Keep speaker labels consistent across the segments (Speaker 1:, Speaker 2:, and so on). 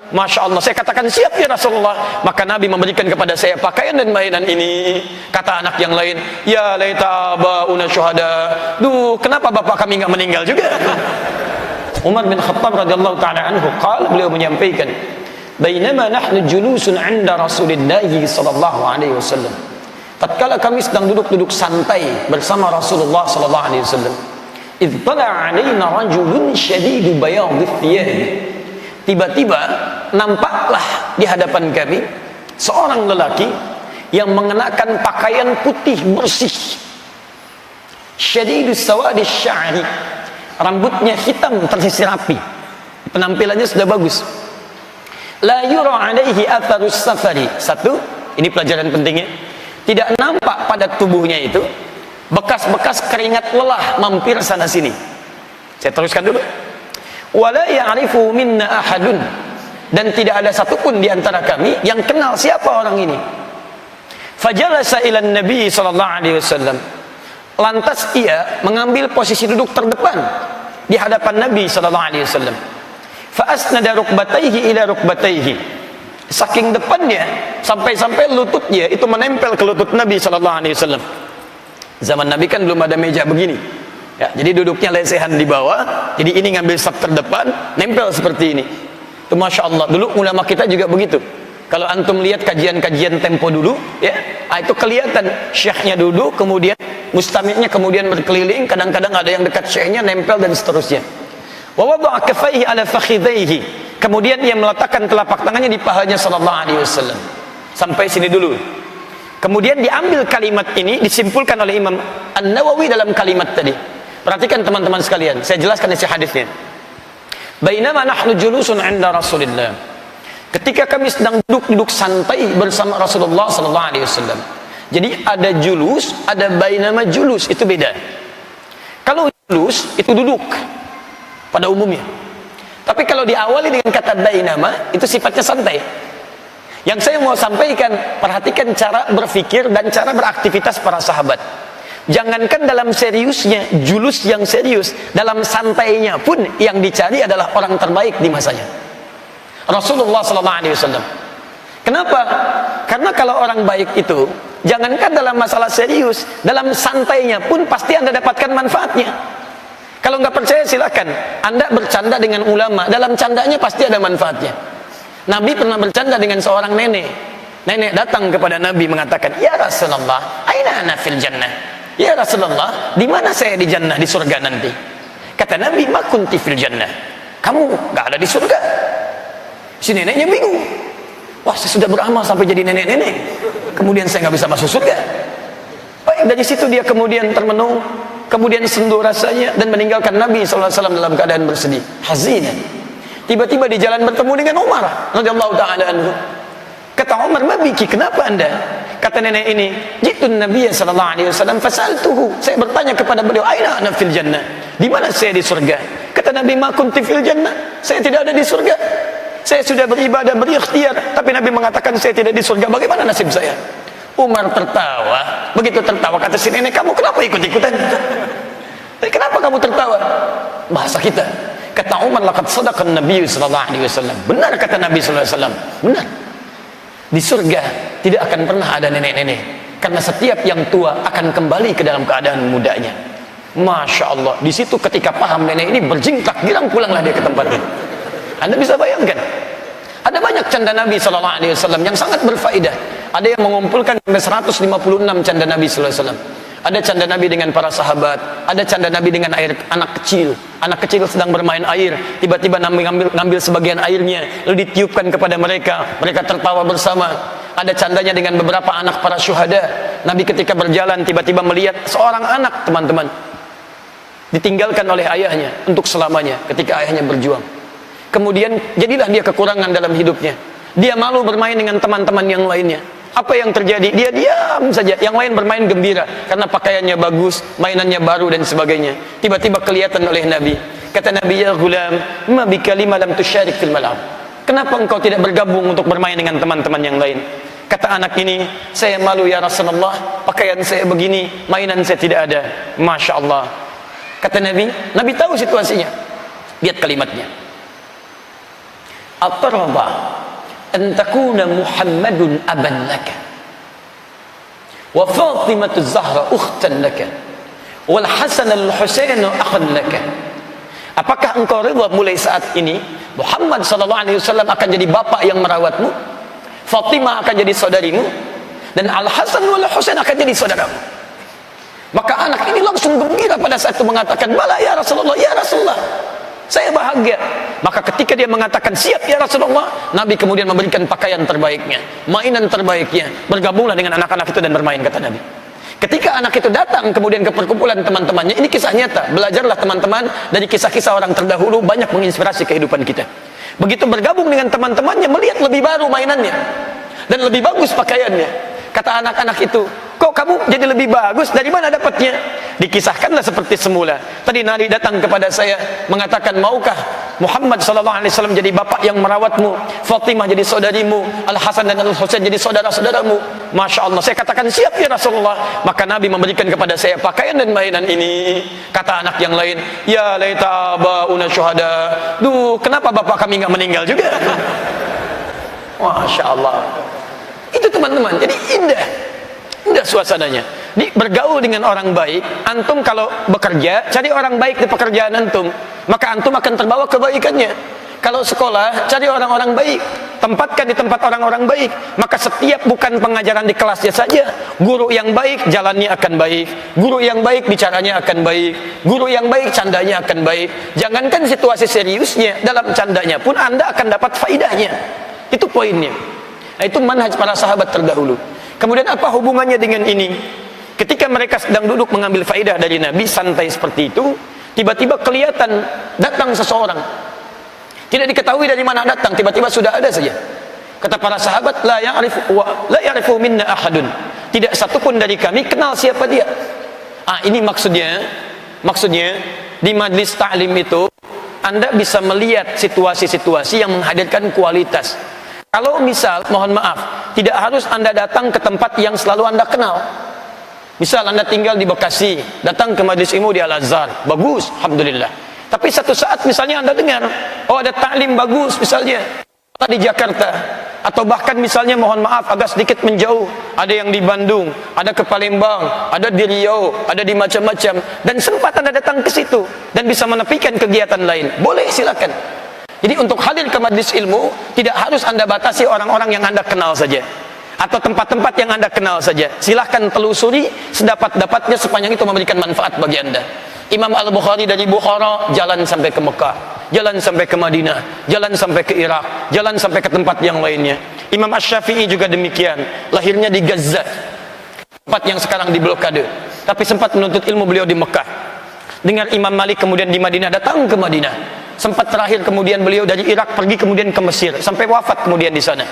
Speaker 1: Masya Allah, saya katakan siap ya Rasulullah. Maka Nabi memberikan kepada saya pakaian dan mainan ini. Kata anak yang lain, ya laita abauna syuhada. Duh, kenapa bapak kami nggak meninggal juga? Umar bin Khattab radhiyallahu ta'ala anhu qala, beliau menyampaikan, bainama nahnu julusun 'inda Rasulillah sallallahu alaihi wasallam. Tatkala kami sedang duduk-duduk santai bersama Rasulullah sallallahu alaihi wasallam, idh tala 'alaina rajulun shadidu bayadhi thiyab. Tiba-tiba nampaklah di hadapan kami seorang lelaki yang mengenakan pakaian putih bersih, syadidus sawadi sya'ri, rambutnya hitam tersisir rapi, penampilannya sudah bagus. La yura alaihi atharus safari. Satu, ini pelajaran pentingnya, tidak nampak pada tubuhnya itu bekas-bekas keringat lelah mampir sana sini. Saya teruskan dulu. Wala ya'rifu minna ahadun, dan tidak ada satupun di antara kami yang kenal siapa orang ini. Fajalasa ila Nabi sallallahu alaihi wasallam. Lantas ia mengambil posisi duduk terdepan di hadapan Nabi sallallahu alaihi wasallam. Fa asnada rukbatayhi ila rukbatayhi. Saking depannya sampai-sampai lututnya itu menempel ke lutut Nabi sallallahu alaihi wasallam. Zaman Nabi kan belum ada meja begini. Ya, jadi duduknya lesehan di bawah, jadi ini ngambil saf terdepan, nempel seperti ini. Itu Masya Allah, dulu ulama kita juga begitu. Kalau antum lihat kajian-kajian tempo dulu, ya, itu kelihatan syekhnya duduk, kemudian mustamiknya kemudian berkeliling, kadang-kadang ada yang dekat syekhnya, nempel dan seterusnya. Wa wada'a kaffaihi ala fakhidaihi. Kemudian ia meletakkan telapak tangannya di pahanya sallallahu alaihi wasallam. Sampai sini dulu. Kemudian diambil kalimat ini, disimpulkan oleh Imam An-Nawawi dalam kalimat tadi. Perhatikan teman-teman sekalian, saya jelaskan isi hadisnya. Bainama nahnu julusun 'inda Rasulillah. Ketika kami sedang duduk-duduk santai bersama Rasulullah sallallahu alaihi wasallam. Jadi ada julus, ada bainama julus, itu beda. Kalau julus itu duduk pada umumnya. Tapi kalau diawali dengan kata bainama, itu sifatnya santai. Yang saya mau sampaikan, perhatikan cara berpikir dan cara beraktivitas para sahabat. Jangankan dalam seriusnya, julus yang serius, dalam santainya pun yang dicari adalah orang terbaik di masanya, Rasulullah sallallahu alaihi wasallam. Kenapa? Karena kalau orang baik itu, jangankan dalam masalah serius, dalam santainya pun pasti Anda dapatkan manfaatnya. Kalau nggak percaya silakan Anda bercanda dengan ulama, dalam candanya pasti ada manfaatnya. Nabi pernah bercanda dengan seorang nenek. Nenek datang kepada Nabi mengatakan, ya Rasulullah, aina ana fil jannah. Ya Rasulullah, di mana saya di jannah, di surga nanti? Kata Nabi, ma kunti fil jannah. Kamu nggak ada di surga. Si neneknya bingung. Wah, saya sudah beramal sampai jadi nenek-nenek, kemudian saya nggak bisa masuk surga. Baik, dari situ dia kemudian termenung, kemudian sendu rasanya dan meninggalkan Nabi sallallahu alaihi wasallam dalam keadaan bersedih, hazinan. Tiba-tiba di jalan bertemu dengan Umar radhiyallahu taala anhu. Kata Umar, "Ma biki, kenapa Anda?" Kata nenek ini, "Jitun Nabiy sallallahu alaihi wasallam fasaltuhu." Saya bertanya kepada beliau, "Aina ana fil jannah?" Di mana saya di surga? Kata Nabi, "Ma kunti fil jannah." Saya tidak ada di surga. Saya sudah beribadah, berikhtiar, tapi Nabi mengatakan saya tidak di surga. Bagaimana nasib saya? Umar tertawa. Begitu tertawa kata si nenek, "Kamu kenapa ikut-ikutan?" Kenapa kamu tertawa? Bahasa kita. Kata Umar, "Laqad sadaqa Nabi sallallahu alaihi wasallam." Benar kata Nabi sallallahu alaihi wasallam. Benar. Di surga tidak akan pernah ada nenek-nenek, karena setiap yang tua akan kembali ke dalam keadaan mudanya. Masya Allah. Di situ ketika paham nenek ini berjingkrak girang, pulanglah dia ke tempatnya. Anda bisa bayangkan, ada banyak canda Nabi sallallahu alaihi wasallam yang sangat berfaedah. Ada yang mengumpulkan sampai 156 canda Nabi sallallahu alaihi wasallam. Ada canda Nabi dengan para sahabat, ada canda Nabi dengan anak kecil. Anak kecil sedang bermain air, tiba-tiba Nabi ngambil sebagian airnya, lalu ditiupkan kepada mereka. Mereka tertawa bersama. Ada candanya dengan beberapa anak para syuhada. Nabi ketika berjalan tiba-tiba melihat seorang anak, teman-teman, ditinggalkan oleh ayahnya untuk selamanya ketika ayahnya berjuang. Kemudian jadilah dia kekurangan dalam hidupnya. Dia malu bermain dengan teman-teman yang lainnya. Apa yang terjadi? Dia diam saja. Yang lain bermain gembira karena pakaiannya bagus, mainannya baru dan sebagainya. Tiba-tiba kelihatan oleh Nabi. Kata Nabi, "Ya ghulam, ma bika lima lam tusyarik fil mal'ab." Kenapa engkau tidak bergabung untuk bermain dengan teman-teman yang lain? Kata anak ini, "Saya malu ya Rasulullah, pakaian saya begini, mainan saya tidak ada." Masya Allah. Kata Nabi, Nabi tahu situasinya. Lihat kalimatnya. atarda an takuna Muhammadun aban laka wa Fatimatu Zahra ukhtan laka wal Hasan al Husain akhan laka. Apakah engkau rela mulai saat ini Muhammad sallallahu alaihi wasallam akan jadi bapak yang merawatmu, Fatimah akan jadi saudarimu, dan Al Hasan wal Husain akan jadi saudaramu? Maka anak ini langsung gembira pada saat itu mengatakan, bala ya Rasulullah, ya Rasulullah, saya bahagia. Maka ketika dia mengatakan siap ya Rasulullah, Nabi kemudian memberikan pakaian terbaiknya, mainan terbaiknya, bergabunglah dengan anak-anak itu dan bermain, kata Nabi. Ketika anak itu datang kemudian ke perkumpulan teman-temannya, ini kisah nyata, belajarlah teman-teman dari kisah-kisah orang terdahulu, banyak menginspirasi kehidupan kita. Begitu bergabung dengan teman-temannya, melihat lebih baru mainannya dan lebih bagus pakaiannya, kata anak-anak itu, kok kamu jadi lebih bagus, dari mana dapatnya? Dikisahkanlah seperti semula. Tadi Nabi datang kepada saya mengatakan, maukah Muhammad sallallahu alaihi wasallam jadi bapak yang merawatmu, Fatimah jadi saudarimu, Al Hasan dan Al Husain jadi saudara-saudaramu? Masya Allah, saya katakan siap ya Rasulullah. Maka Nabi memberikan kepada saya pakaian dan mainan ini. Kata anak yang lain, ya laita abauna syuhada, duh kenapa bapak kami nggak meninggal juga? Masya Allah. Itu teman-teman, jadi indah suasananya. Bergaul dengan orang baik. Antum kalau bekerja, cari orang baik di pekerjaan antum, maka antum akan terbawa kebaikannya. Kalau sekolah, cari orang-orang baik, tempatkan di tempat orang-orang baik, maka setiap bukan pengajaran di kelasnya saja, guru yang baik jalannya akan baik, guru yang baik bicaranya akan baik, guru yang baik candanya akan baik. Jangankan situasi seriusnya, dalam candanya pun Anda akan dapat faidahnya. Itu poinnya. Nah, itu manhaj para sahabat terdahulu. Kemudian apa hubungannya dengan ini? Ketika mereka sedang duduk mengambil faidah dari Nabi, santai seperti itu, tiba-tiba kelihatan datang seseorang. Tidak diketahui dari mana datang, tiba-tiba sudah ada saja. Kata para sahabat, la ya'rifu minna ahadun. Tidak satupun dari kami kenal siapa dia. Ini maksudnya di majlis ta'lim itu Anda bisa melihat situasi-situasi yang menghadirkan kualitas. Kalau misal, mohon maaf, tidak harus Anda datang ke tempat yang selalu Anda kenal. Misal Anda tinggal di Bekasi, datang ke majlis ilmu di Al-Azhar, bagus, alhamdulillah. Tapi satu saat misalnya Anda dengar, oh ada taklim bagus misalnya di Jakarta, atau bahkan misalnya mohon maaf agak sedikit menjauh, ada yang di Bandung, ada ke Palembang, ada di Riau, ada di macam-macam, dan sempat Anda datang ke situ dan bisa menepikan kegiatan lain, boleh, silakan. Jadi untuk hadir ke majlis ilmu tidak harus Anda batasi orang-orang yang Anda kenal saja, atau tempat-tempat yang Anda kenal saja. Silahkan telusuri sedapat-dapatnya sepanjang itu memberikan manfaat bagi Anda. Imam Al-Bukhari dari Bukhara jalan sampai ke Mekah, jalan sampai ke Madinah, jalan sampai ke Irak, jalan sampai ke tempat yang lainnya. Imam Asy-Syafi'i juga demikian, lahirnya di Gaza, tempat yang sekarang diblokade, tapi sempat menuntut ilmu beliau di Mekah. Dengar Imam Malik kemudian di Madinah, datang ke Madinah. Sempat terakhir kemudian beliau dari Irak pergi kemudian ke Mesir, sampai wafat kemudian di sana.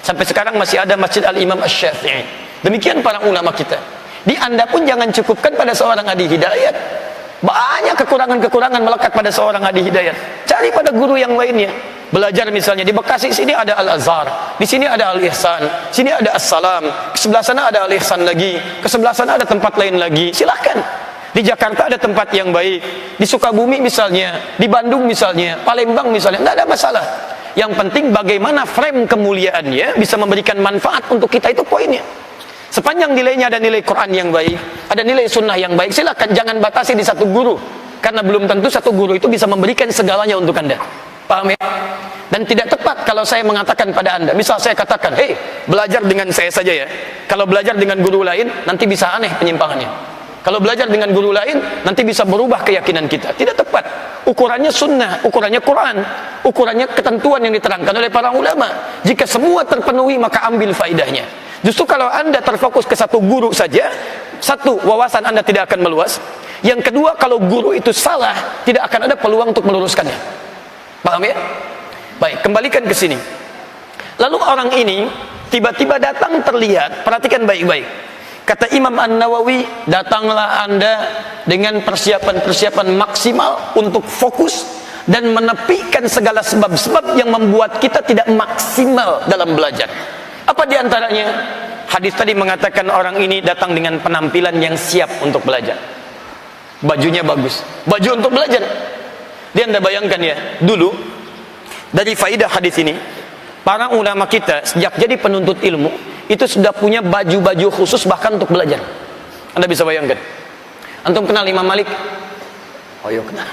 Speaker 1: Sampai sekarang masih ada Masjid Al-Imam Asy-Syafi'i. Demikian para ulama kita. Di Anda pun jangan cukupkan pada seorang Adi Hidayat. Banyak kekurangan-kekurangan melekat pada seorang Adi Hidayat. Cari pada guru yang lainnya. Belajar misalnya di Bekasi sini ada Al-Azhar, di sini ada Al-Ihsan, sini ada As-Salam, ke sebelah sana ada Al-Ihsan lagi, ke sebelah sana ada tempat lain lagi. Silakan. Di Jakarta ada tempat yang baik, di Sukabumi misalnya, di Bandung misalnya, Palembang misalnya, tidak ada masalah. Yang penting bagaimana frame kemuliaannya bisa memberikan manfaat untuk kita, itu poinnya. Sepanjang nilainya ada nilai Quran yang baik, ada nilai sunnah yang baik, silakan, jangan batasi di satu guru, karena belum tentu satu guru itu bisa memberikan segalanya untuk Anda. Paham ya? Dan tidak tepat kalau saya mengatakan pada Anda, misal saya katakan, hei, belajar dengan saya saja ya. Kalau belajar dengan guru lain, nanti bisa aneh penyimpangannya. Kalau belajar dengan guru lain, nanti bisa berubah keyakinan kita. Tidak tepat. Ukurannya sunnah, ukurannya Quran, ukurannya ketentuan yang diterangkan oleh para ulama. Jika semua terpenuhi, maka ambil faidahnya. Justru kalau Anda terfokus ke satu guru saja, satu, wawasan Anda tidak akan meluas. Yang kedua, kalau guru itu salah, tidak akan ada peluang untuk meluruskannya. Paham ya? Baik, kembalikan ke sini. Lalu orang ini tiba-tiba datang terlihat, perhatikan baik-baik. Kata Imam An-Nawawi, datanglah Anda dengan persiapan-persiapan maksimal untuk fokus dan menepikan segala sebab-sebab yang membuat kita tidak maksimal dalam belajar. Apa diantaranya? Hadis tadi mengatakan orang ini datang dengan penampilan yang siap untuk belajar. Bajunya bagus, baju untuk belajar. Dia Anda bayangkan ya, dulu dari faidah hadis ini, para ulama kita sejak jadi penuntut ilmu itu sudah punya baju-baju khusus bahkan untuk belajar. Anda bisa bayangkan. Antum kenal Imam Malik? Oh iya kenal.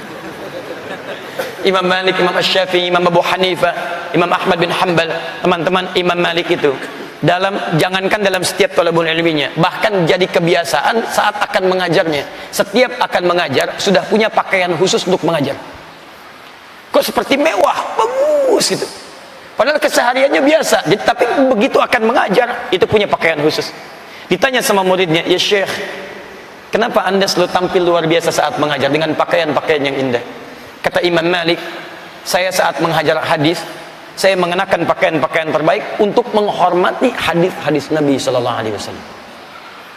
Speaker 1: Imam Malik, Imam Asy-Syafi'i, Imam Abu Hanifah, Imam Ahmad bin Hanbal. Teman-teman, Imam Malik itu jangankan dalam setiap thalabul ilminya, bahkan jadi kebiasaan saat akan mengajarnya. Setiap akan mengajar sudah punya pakaian khusus untuk mengajar. Kok seperti mewah, bagus gitu. Padahal kesehariannya biasa. Jadi, tapi begitu akan mengajar itu punya pakaian khusus. Ditanya sama muridnya, "Ya Syekh, kenapa Anda selalu tampil luar biasa saat mengajar dengan pakaian-pakaian yang indah?" Kata Imam Malik, "Saya saat mengajar hadis, saya mengenakan pakaian-pakaian terbaik untuk menghormati hadis-hadis Nabi sallallahu alaihi wasallam."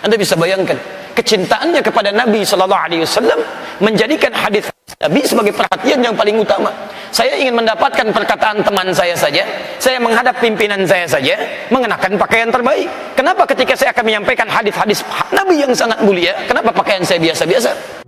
Speaker 1: Anda bisa bayangkan kecintaannya kepada Nabi sallallahu alaihi wasallam menjadikan hadis Nabi sebagai perhatian yang paling utama. Saya ingin mendapatkan perkataan teman saya saja, saya menghadap pimpinan saya saja mengenakan pakaian terbaik. Kenapa ketika saya akan menyampaikan hadis-hadis Nabi yang sangat mulia, kenapa pakaian saya biasa-biasa?